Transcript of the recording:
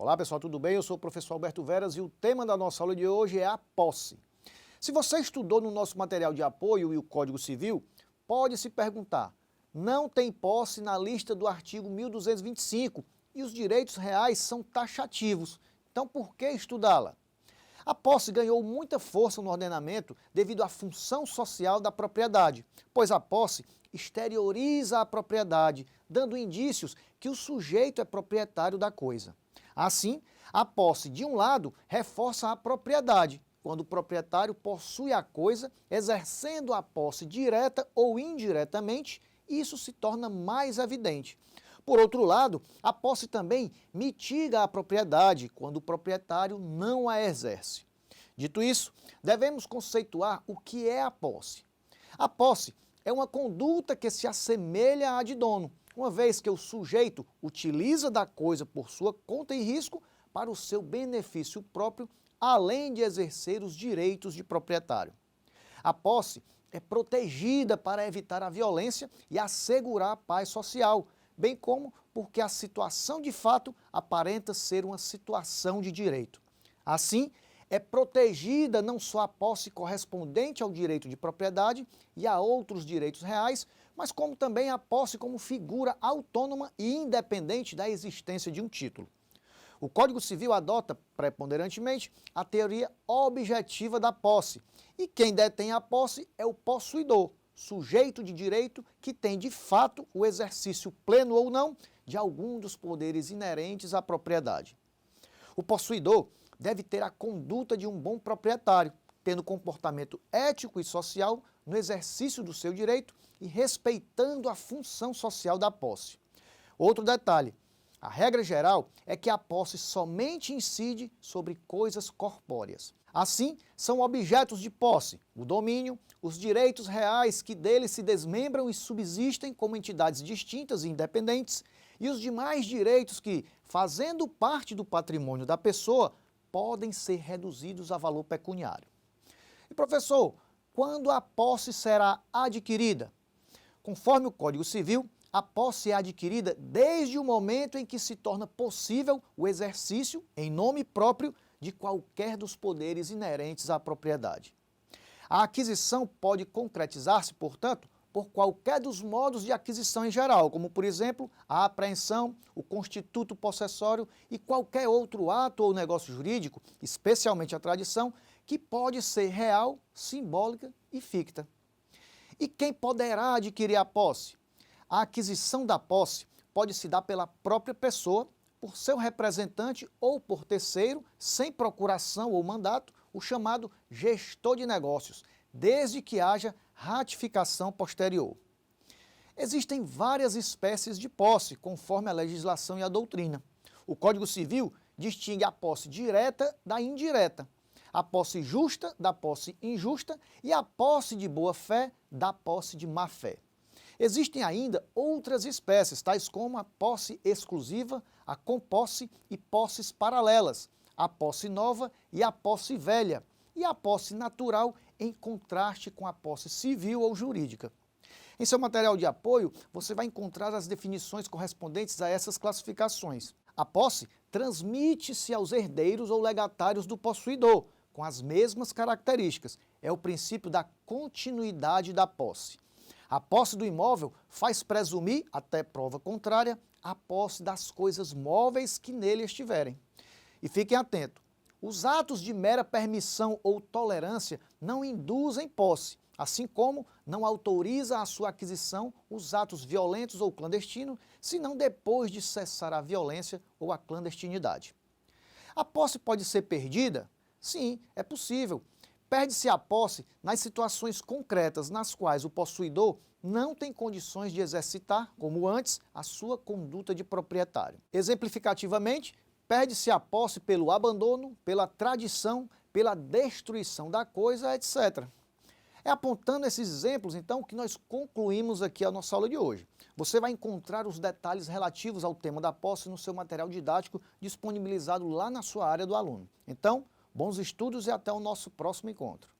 Olá pessoal, tudo bem? Eu sou o professor Alberto Veras e o tema da nossa aula de hoje é a posse. Se você estudou no nosso material de apoio e o Código Civil, pode se perguntar, não tem posse na lista do artigo 1225 e os direitos reais são taxativos, então por que estudá-la? A posse ganhou muita força no ordenamento devido à função social da propriedade, pois a posse exterioriza a propriedade, dando indícios que o sujeito é proprietário da coisa. Assim, a posse, de um lado, reforça a propriedade, quando o proprietário possui a coisa, exercendo a posse direta ou indiretamente, isso se torna mais evidente. Por outro lado, a posse também mitiga a propriedade, quando o proprietário não a exerce. Dito isso, devemos conceituar o que é a posse. A posse é uma conduta que se assemelha à de dono, uma vez que o sujeito utiliza da coisa por sua conta e risco para o seu benefício próprio, além de exercer os direitos de proprietário. A posse é protegida para evitar a violência e assegurar a paz social, bem como porque a situação de fato aparenta ser uma situação de direito. Assim, é protegida não só a posse correspondente ao direito de propriedade e a outros direitos reais, mas como também a posse como figura autônoma e independente da existência de um título. O Código Civil adota, preponderantemente, a teoria objetiva da posse, e quem detém a posse é o possuidor, sujeito de direito que tem de fato o exercício pleno ou não de algum dos poderes inerentes à propriedade. O possuidor deve ter a conduta de um bom proprietário, tendo comportamento ético e social no exercício do seu direito e respeitando a função social da posse. Outro detalhe, a regra geral é que a posse somente incide sobre coisas corpóreas. Assim, são objetos de posse o domínio, os direitos reais que dele se desmembram e subsistem como entidades distintas e independentes, e os demais direitos que, fazendo parte do patrimônio da pessoa, podem ser reduzidos a valor pecuniário. E professor, quando a posse será adquirida? Conforme o Código Civil, a posse é adquirida desde o momento em que se torna possível o exercício, em nome próprio, de qualquer dos poderes inerentes à propriedade. A aquisição pode concretizar-se, portanto, por qualquer dos modos de aquisição em geral, como, por exemplo, a apreensão, o constituto possessório e qualquer outro ato ou negócio jurídico, especialmente a tradição, que pode ser real, simbólica e ficta. E quem poderá adquirir a posse? A aquisição da posse pode se dar pela própria pessoa, por seu representante ou por terceiro, sem procuração ou mandato, o chamado gestor de negócios, desde que haja ratificação posterior. Existem várias espécies de posse, conforme a legislação e a doutrina. O Código Civil distingue a posse direta da indireta, a posse justa da posse injusta e a posse de boa-fé da posse de má-fé. Existem ainda outras espécies, tais como a posse exclusiva, a composse e posses paralelas, a posse nova e a posse velha, e a posse natural em contraste com a posse civil ou jurídica. Em seu material de apoio, você vai encontrar as definições correspondentes a essas classificações. A posse transmite-se aos herdeiros ou legatários do possuidor, com as mesmas características. É o princípio da continuidade da posse. A posse do imóvel faz presumir, até prova contrária, a posse das coisas móveis que nele estiverem. E fiquem atentos, os atos de mera permissão ou tolerância não induzem posse, assim como não autoriza a sua aquisição os atos violentos ou clandestinos, senão depois de cessar a violência ou a clandestinidade. A posse pode ser perdida? Sim, é possível. Perde-se a posse nas situações concretas nas quais o possuidor não tem condições de exercitar, como antes, a sua conduta de proprietário. Exemplificativamente, perde-se a posse pelo abandono, pela tradição, pela destruição da coisa, etc. É apontando esses exemplos, então, que nós concluímos aqui a nossa aula de hoje. Você vai encontrar os detalhes relativos ao tema da posse no seu material didático disponibilizado lá na sua área do aluno. Então, bons estudos e até o nosso próximo encontro.